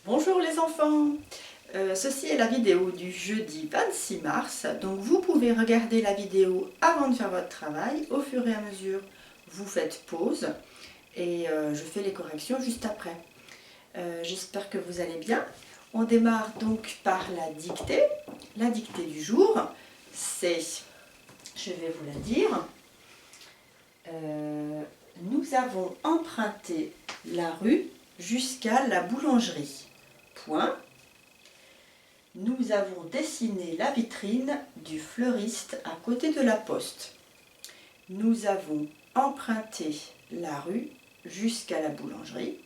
Bonjour les enfants, ceci est la vidéo du jeudi 26 mars, donc vous pouvez regarder la vidéo avant de faire votre travail, au fur et à mesure vous faites pause et je fais les corrections juste après. J'espère que vous allez bien. On démarre donc par la dictée. La dictée du jour, c'est, je vais vous la dire, nous avons emprunté la rue jusqu'à la boulangerie. Point. Nous avons dessiné la vitrine du fleuriste à côté de la poste. Nous avons emprunté la rue jusqu'à la boulangerie.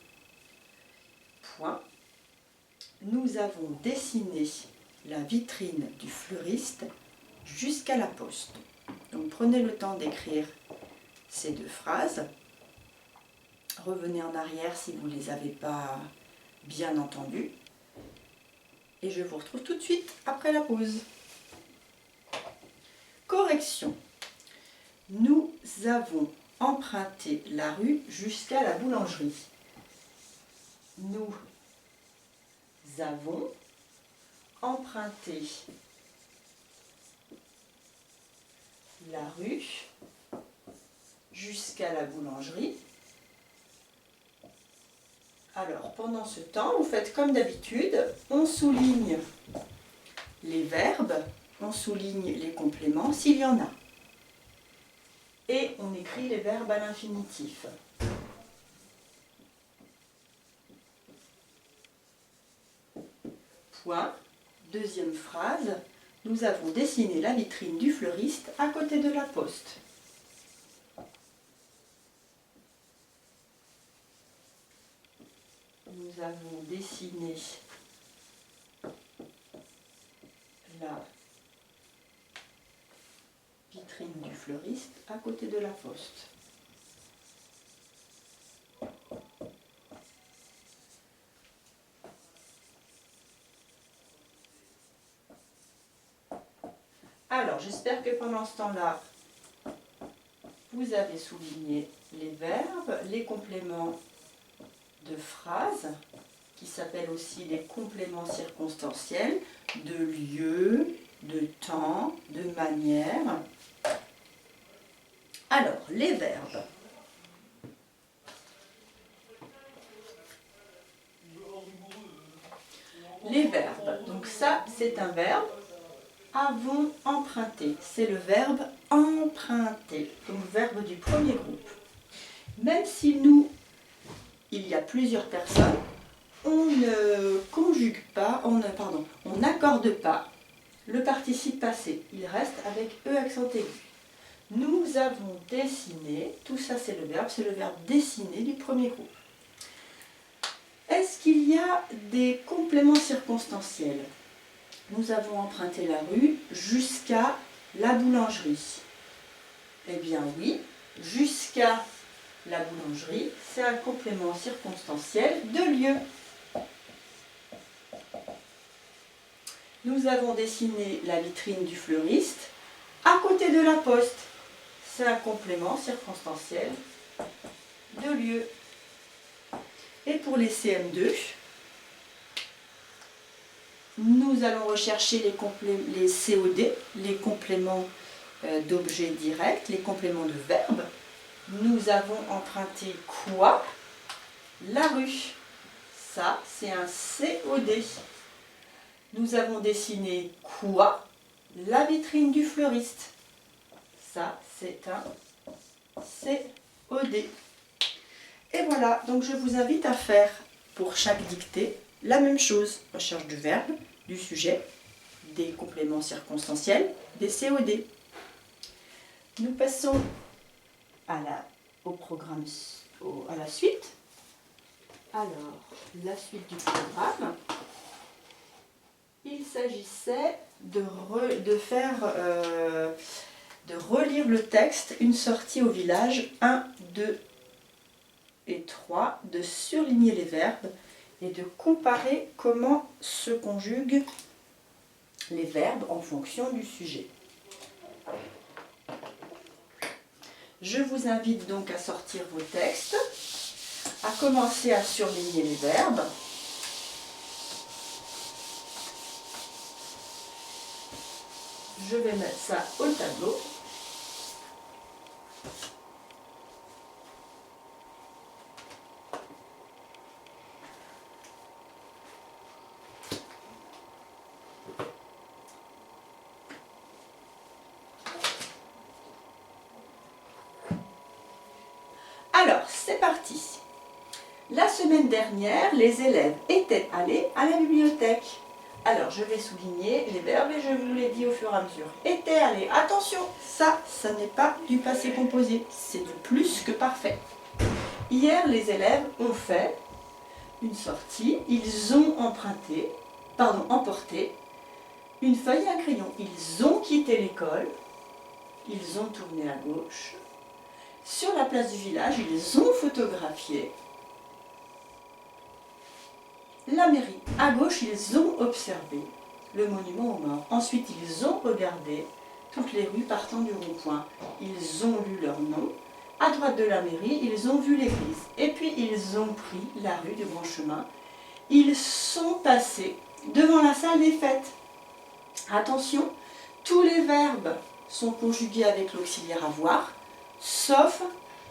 Point. Nous avons dessiné la vitrine du fleuriste jusqu'à la poste. Donc prenez le temps d'écrire ces deux phrases. Revenez en arrière si vous ne les avez pas bien entendues. Et je vous retrouve tout de suite après la pause. Correction. Nous avons emprunté la rue jusqu'à la boulangerie. Nous avons emprunté la rue jusqu'à la boulangerie. Alors, pendant ce temps, vous faites comme d'habitude, on souligne les verbes, on souligne les compléments s'il y en a. Et on écrit les verbes à l'infinitif. Point. Deuxième phrase, nous avons dessiné la vitrine du fleuriste à côté de la poste. Nous avons dessiné la vitrine du fleuriste à côté de la poste. Alors, j'espère que pendant ce temps-là, vous avez souligné les verbes, les compléments de phrases, qui s'appellent aussi les compléments circonstanciels, de lieu, de temps, de manière. Alors, les verbes. Les verbes. Donc ça, c'est un verbe. Avons emprunté. C'est le verbe emprunter. Donc, verbe du premier groupe. Même si nous, il y a plusieurs personnes, on ne conjugue pas, on n'accorde pas le participe passé. Il reste avec E accent aigu. Nous avons dessiné, tout ça c'est le verbe dessiner du premier groupe. Est-ce qu'il y a des compléments circonstanciels? Nous avons emprunté la rue jusqu'à la boulangerie. Eh bien oui, jusqu'à la boulangerie, c'est un complément circonstanciel de lieu. Nous avons dessiné la vitrine du fleuriste à côté de la poste. C'est un complément circonstanciel de lieu. Et pour les CM2, nous allons rechercher les COD, les compléments d'objets directs, les compléments de verbes. Nous avons emprunté quoi? La rue. Ça, c'est un COD. Nous avons dessiné quoi? La vitrine du fleuriste. Ça, c'est un COD. Et voilà, donc je vous invite à faire pour chaque dictée la même chose. Recherche du verbe, du sujet, des compléments circonstanciels, des COD. Nous passons à la suite. Alors, la suite du programme. Il s'agissait de relire le texte Une sortie au village 1, 2 et 3, de surligner les verbes et de comparer comment se conjuguent les verbes en fonction du sujet. Je vous invite donc à sortir vos textes, à commencer à surligner les verbes je vais mettre ça au tableau. Alors, c'est parti. La semaine dernière, les élèves étaient allés à la bibliothèque. Alors, je vais souligner les verbes et je vous les dis au fur et à mesure. Étaient allés. Attention, ça n'est pas du passé composé. C'est du plus que parfait. Hier, les élèves ont fait une sortie. Ils ont emporté une feuille et un crayon. Ils ont quitté l'école. Ils ont tourné à gauche. Sur la place du village, ils ont photographié la mairie. À gauche, ils ont observé le monument aux morts. Ensuite, ils ont regardé toutes les rues partant du rond-point. Ils ont lu leur nom. À droite de la mairie, ils ont vu l'église. Et puis, ils ont pris la rue du Grand Chemin. Ils sont passés devant la salle des fêtes. Attention, tous les verbes sont conjugués avec l'auxiliaire avoir, sauf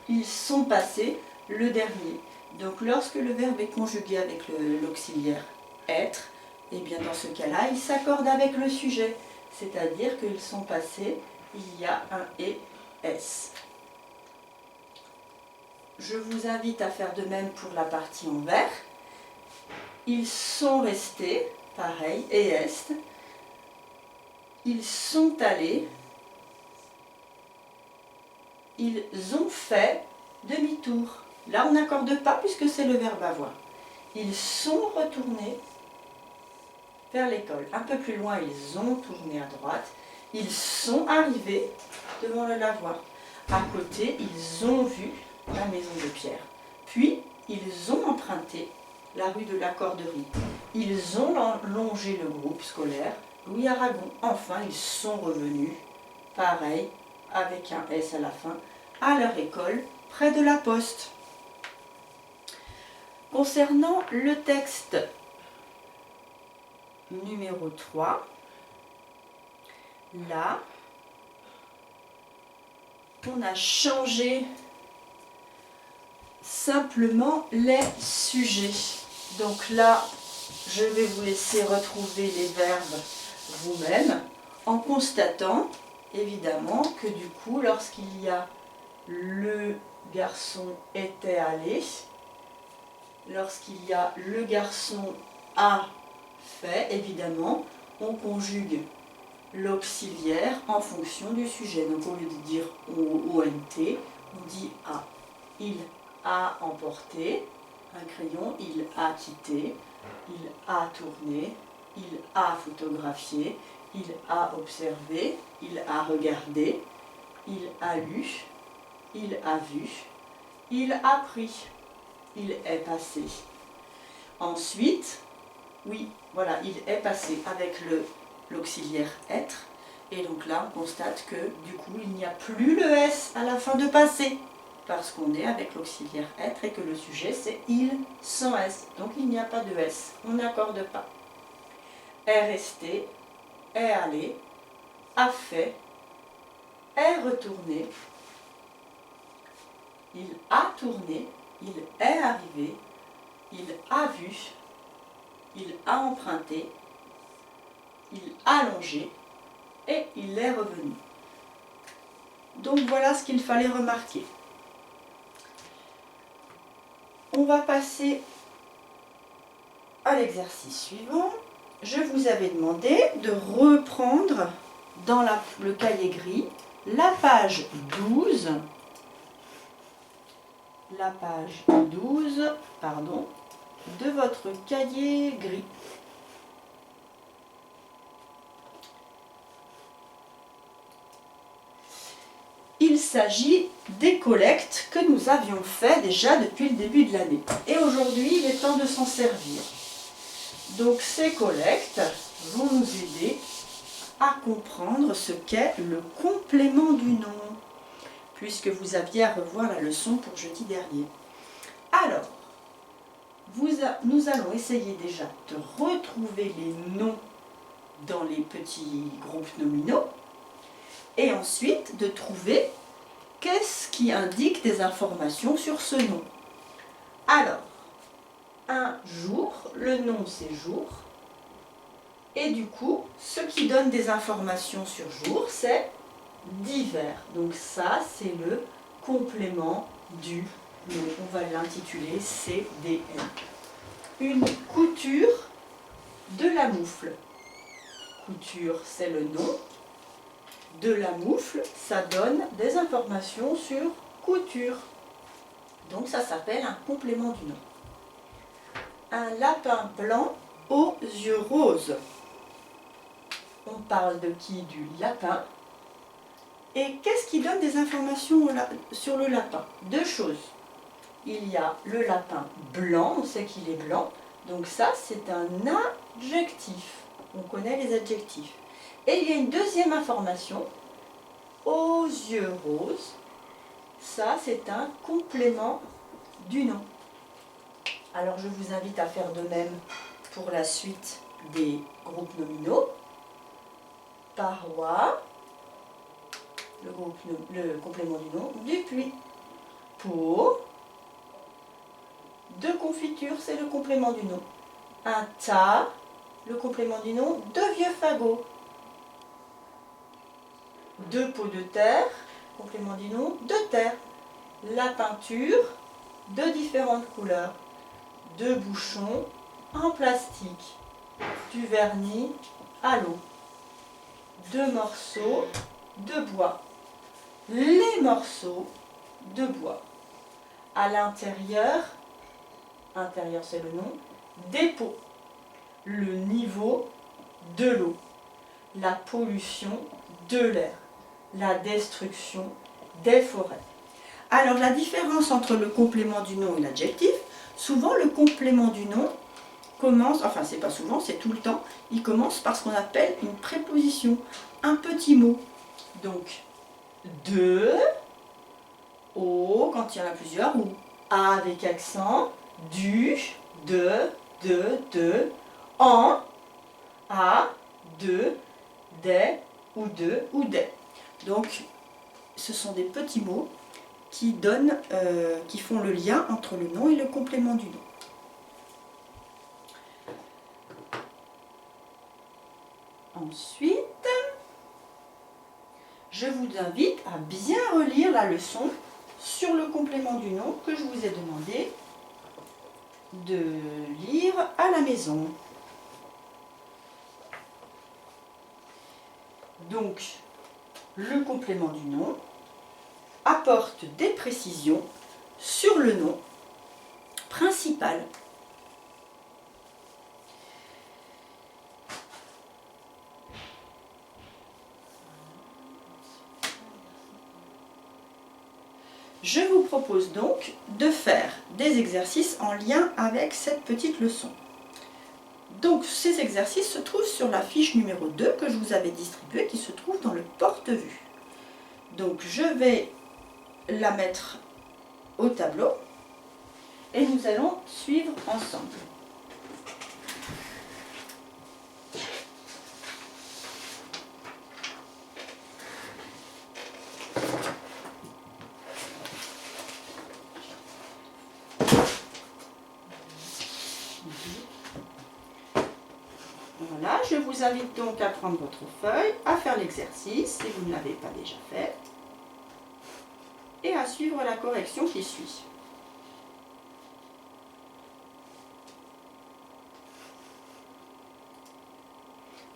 ils sont passés le dernier. Donc lorsque le verbe est conjugué avec l'auxiliaire être, et bien dans ce cas-là, il s'accorde avec le sujet. C'est-à-dire qu'ils sont passés, il y a un ES. Je vous invite à faire de même pour la partie en vert. Ils sont restés, pareil, ES. Ils sont allés. Ils ont fait demi-tour. Là, on n'accorde pas puisque c'est le verbe avoir. Ils sont retournés vers l'école. Un peu plus loin, ils ont tourné à droite. Ils sont arrivés devant le lavoir. À côté, ils ont vu la maison de pierre. Puis, ils ont emprunté la rue de la Corderie. Ils ont longé le groupe scolaire Louis Aragon. Enfin, ils sont revenus, pareil, avec un S à la fin, à leur école, près de la poste. Concernant le texte numéro 3, là, on a changé simplement les sujets. Donc là, je vais vous laisser retrouver les verbes vous-même en constatant évidemment que du coup, lorsqu'il y a le garçon était allé, lorsqu'il y a le garçon a fait, évidemment, on conjugue l'auxiliaire en fonction du sujet. Donc au lieu de dire ONT, on dit a. Il a emporté un crayon, il a quitté, il a tourné, il a photographié, il a observé, il a regardé, il a lu, il a vu, il a pris, il est passé. Ensuite, oui, voilà, il est passé avec l'auxiliaire être. Et donc là, on constate que du coup, il n'y a plus le S à la fin de passer. Parce qu'on est avec l'auxiliaire être et que le sujet c'est il sans S. Donc il n'y a pas de S, on n'accorde pas. Est resté, est allé, a fait, est retourné, il a tourné, il est arrivé, il a vu, il a emprunté, il a longé et il est revenu. Donc voilà ce qu'il fallait remarquer. On va passer à l'exercice suivant. Je vous avais demandé de reprendre dans le cahier gris la page 12, de votre cahier gris. Il s'agit des collectes que nous avions fait déjà depuis le début de l'année. Et aujourd'hui, il est temps de s'en servir. Donc ces collectes vont nous aider à comprendre ce qu'est le complément du nom, puisque vous aviez à revoir la leçon pour jeudi dernier. Alors, nous allons essayer déjà de retrouver les noms dans les petits groupes nominaux et ensuite de trouver qu'est-ce qui indique des informations sur ce nom. Alors, un jour, le nom c'est jour, et du coup, ce qui donne des informations sur jour, c'est d'hiver. Donc ça, c'est le complément du nom. On va l'intituler CDN. Une couture de la moufle. Couture, c'est le nom. De la moufle, ça donne des informations sur couture. Donc ça s'appelle un complément du nom. Un lapin blanc aux yeux roses. On parle de qui? Du lapin. Et qu'est-ce qui donne des informations sur le lapin? Deux choses. Il y a le lapin blanc, on sait qu'il est blanc. Donc ça, c'est un adjectif. On connaît les adjectifs. Et il y a une deuxième information. Aux yeux roses. Ça, c'est un complément du nom. Alors, je vous invite à faire de même pour la suite des groupes nominaux. Paroi, le complément du nom, du puits. Pot, de confiture, c'est le complément du nom. Un tas, le complément du nom, de vieux fagots. Deux pots de terre, complément du nom, de terre. La peinture, de différentes couleurs. Deux bouchons en plastique. Du vernis à l'eau. Deux morceaux de bois. Les morceaux de bois. À l'intérieur, intérieur c'est le nom, des pots. Le niveau de l'eau. La pollution de l'air. La destruction des forêts. Alors la différence entre le complément du nom et l'adjectif, souvent le complément du nom commence, enfin c'est pas souvent, c'est tout le temps, il commence par ce qu'on appelle une préposition, un petit mot. Donc de, au, quand il y en a plusieurs, ou à avec accent, du, de, en, à, de, des, ou des. Donc ce sont des petits mots qui donnent, qui font le lien entre le nom et le complément du nom. Ensuite, je vous invite à bien relire la leçon sur le complément du nom que je vous ai demandé de lire à la maison. Donc, le complément du nom apporte des précisions sur le nom principal. Je vous propose donc de faire des exercices en lien avec cette petite leçon. Donc ces exercices se trouvent sur la fiche numéro 2 que je vous avais distribuée, qui se trouve dans le porte-vue. Donc je vais la mettre au tableau et nous allons suivre ensemble. Voilà, je vous invite donc à prendre votre feuille, à faire l'exercice si vous ne l'avez pas déjà fait, et à suivre la correction qui suit.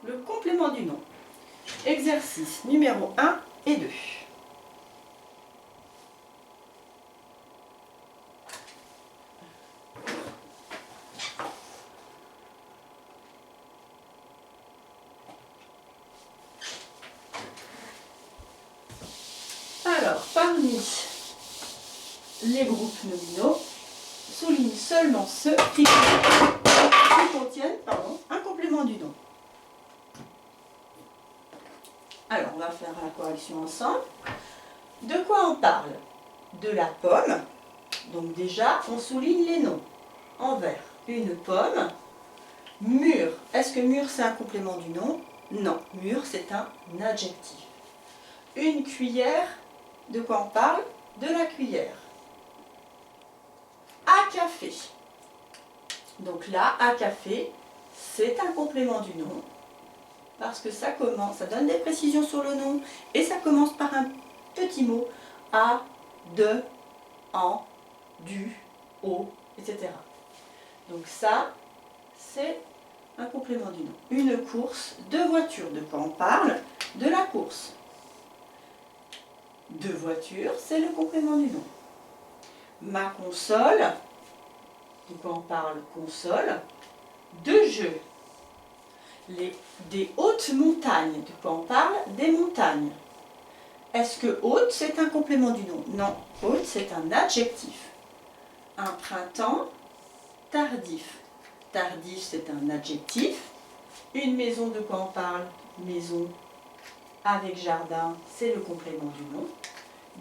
Le complément du nom. Exercice numéro 1 et 2. Alors, parmi les groupes nominaux, souligne seulement ceux qui contiennent un complément du nom. Alors, on va faire la correction ensemble. De quoi on parle? De la pomme. Donc déjà, on souligne les noms. En vert, une pomme. Mûr. Est-ce que mûr, c'est un complément du nom? Non, mûr, c'est un adjectif. Une cuillère, de quoi on parle? De la cuillère. À café. Donc là, à café, c'est un complément du nom. Parce que ça commence, ça donne des précisions sur le nom. Et ça commence par un petit mot. À, de, en, du, au, etc. Donc ça, c'est un complément du nom. Une course, deux voitures. De quoi on parle? De la course. Deux voitures, c'est le complément du nom. Ma console, de quoi on parle? Console. Deux jeux. Des hautes montagnes, de quoi on parle? Des montagnes. Est-ce que haute, c'est un complément du nom? Non, haute, c'est un adjectif. Un printemps tardif. Tardif, c'est un adjectif. Une maison, de quoi on parle? Maison avec jardin, c'est le complément du nom.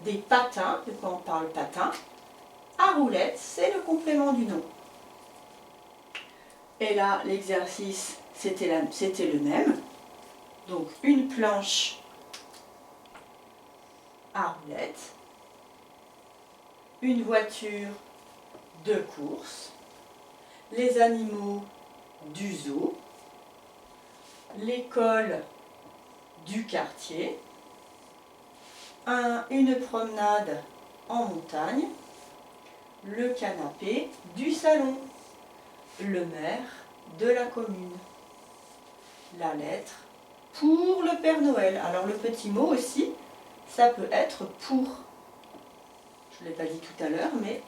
Des patins, de quoi on parle? Patins. À roulette, c'est le complément du nom. Et là, l'exercice, c'était le même. Donc, une planche à roulette. Une voiture de course. Les animaux du zoo. L'école du quartier. Une promenade en montagne. Le canapé du salon. Le maire de la commune. La lettre pour le Père Noël. Alors le petit mot aussi, ça peut être pour. Je ne l'ai pas dit tout à l'heure, mais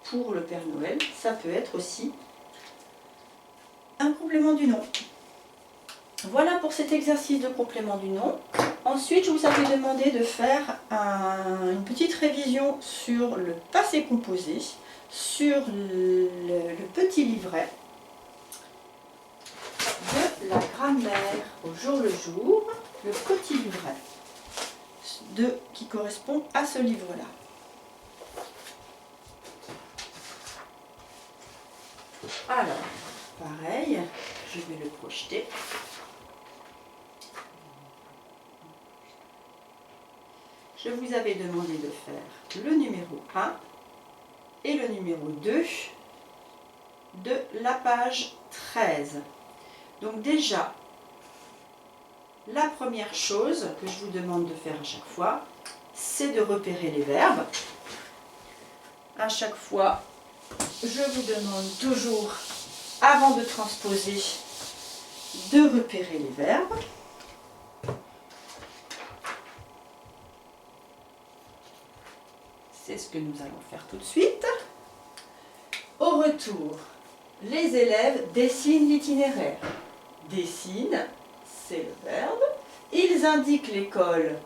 pour le Père Noël, ça peut être aussi un complément du nom. Voilà pour cet exercice de complément du nom. Ensuite, je vous avais demandé de faire une petite révision sur le passé composé, sur le petit livret de la grammaire au jour le jour, le petit livret qui correspond à ce livre-là. Alors, pareil, je vais le projeter. Je vous avais demandé de faire le numéro 1 et le numéro 2 de la page 13. Donc déjà, la première chose que je vous demande de faire à chaque fois, c'est de repérer les verbes. À chaque fois, je vous demande toujours, avant de transposer, de repérer les verbes. C'est ce que nous allons faire tout de suite. Au retour, les élèves dessinent l'itinéraire. Dessinent, c'est le verbe. Ils indiquent l'école,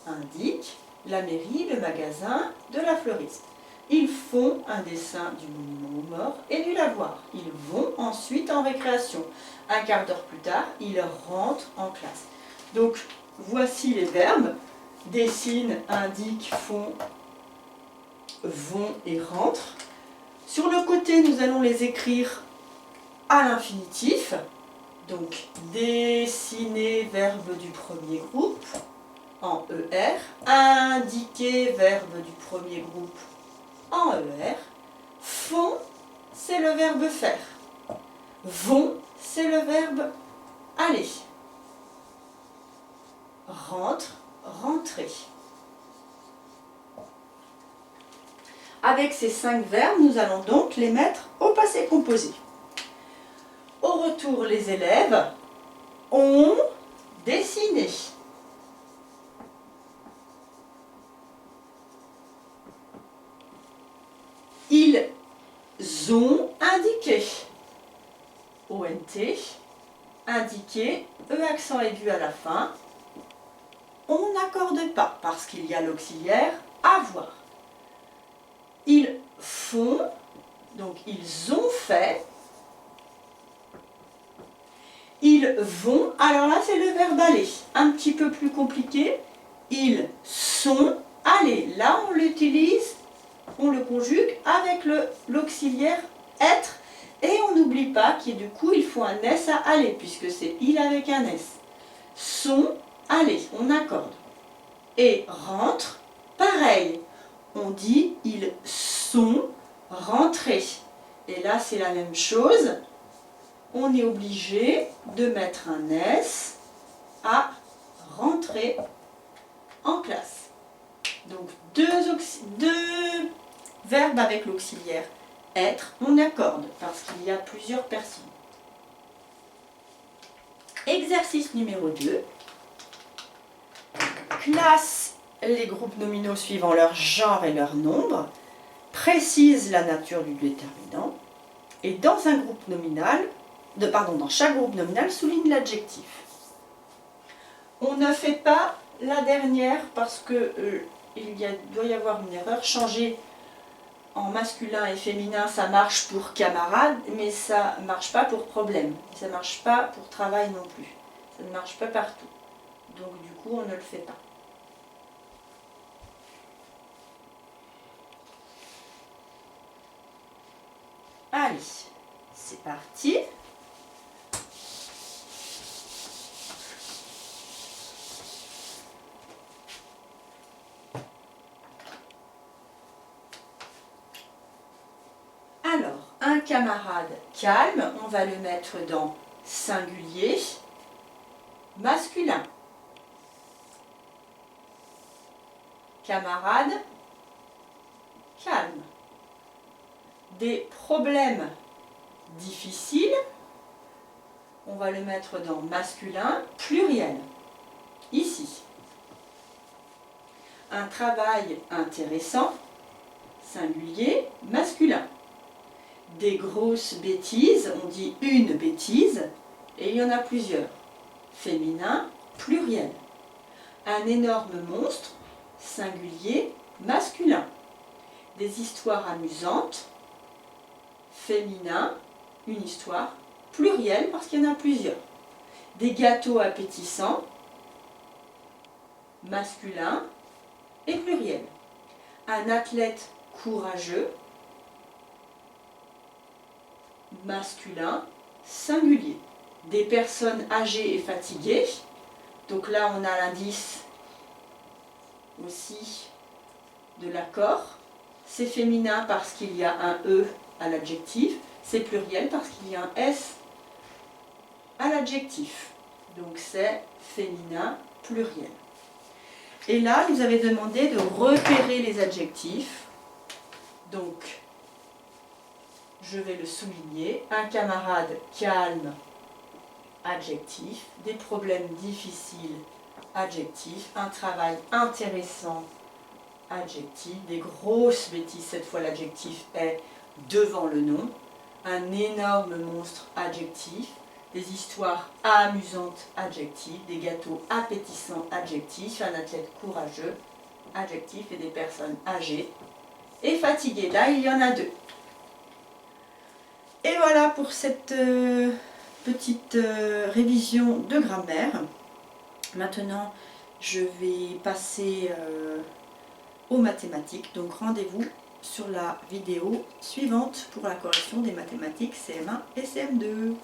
indiquent la mairie, le magasin, de la fleuriste. Ils font un dessin du monument aux morts et du lavoir. Ils vont ensuite en récréation. Un quart d'heure plus tard, ils rentrent en classe. Donc, voici les verbes. Dessinent, indiquent, font, vont et rentrent. Sur le côté, nous allons les écrire à l'infinitif. Donc, dessiner, verbe du premier groupe, en ER. Indiquer, verbe du premier groupe, en ER. Font, c'est le verbe faire. Vont, c'est le verbe aller. Rentre, rentrer. Avec ces 5 verbes, nous allons donc les mettre au passé composé. Au retour, les élèves ont dessiné. Ils ont indiqué. ONT, indiqué, E accent aigu à la fin. On n'accorde pas parce qu'il y a l'auxiliaire avoir. Ils font, donc ils ont fait. Ils vont, alors là c'est le verbe aller, un petit peu plus compliqué. Ils sont allés. Là on l'utilise, on le conjugue avec l'auxiliaire être. Et on n'oublie pas qu'il du coup il faut un S à aller, puisque c'est il avec un S. sont allés, on accorde. Et rentre, pareil, on dit ils sont rentrés. Et là c'est la même chose, on est obligé de mettre un S à rentrer en classe. Donc deux verbes avec l'auxiliaire être, on accorde parce qu'il y a plusieurs personnes. Exercice numéro 2. Classe les groupes nominaux suivant leur genre et leur nombre. Précise la nature du déterminant. Et dans un groupe nominal, dans chaque groupe nominal, souligne l'adjectif. On ne fait pas la dernière parce que doit y avoir une erreur. Changer en masculin et féminin, ça marche pour camarade, mais ça ne marche pas pour problème. Ça ne marche pas pour travail non plus. Ça ne marche pas partout. Donc du coup, on ne le fait pas. Allez, c'est parti. Alors, un camarade calme, on va le mettre dans singulier, masculin. Camarade calme. Des problèmes difficiles, on va le mettre dans masculin, pluriel. Ici. Un travail intéressant, singulier, masculin. Des grosses bêtises, on dit une bêtise, et il y en a plusieurs. Féminin, pluriel. Un énorme monstre, singulier, masculin. Des histoires amusantes, féminin, une histoire, pluriel parce qu'il y en a plusieurs. Des gâteaux appétissants, masculin et pluriel. Un athlète courageux, masculin, singulier. Des personnes âgées et fatiguées, donc là on a l'indice aussi de l'accord. C'est féminin parce qu'il y a un E à l'adjectif, c'est pluriel parce qu'il y a un S à l'adjectif. Donc c'est féminin pluriel. Et là, nous avait demandé de repérer les adjectifs. Donc, je vais le souligner. Un camarade calme, adjectif. Des problèmes difficiles, adjectif. Un travail intéressant, adjectif. Des grosses bêtises, cette fois l'adjectif est devant le nom. Un énorme monstre, adjectif. Des histoires amusantes, adjectif. Des gâteaux appétissants, adjectif. Un athlète courageux, adjectif. Et des personnes âgées et fatiguées. Là, il y en a 2. Et voilà pour cette petite révision de grammaire. Maintenant, je vais passer aux mathématiques. Donc rendez-vous sur la vidéo suivante pour la correction des mathématiques CM1 et CM2.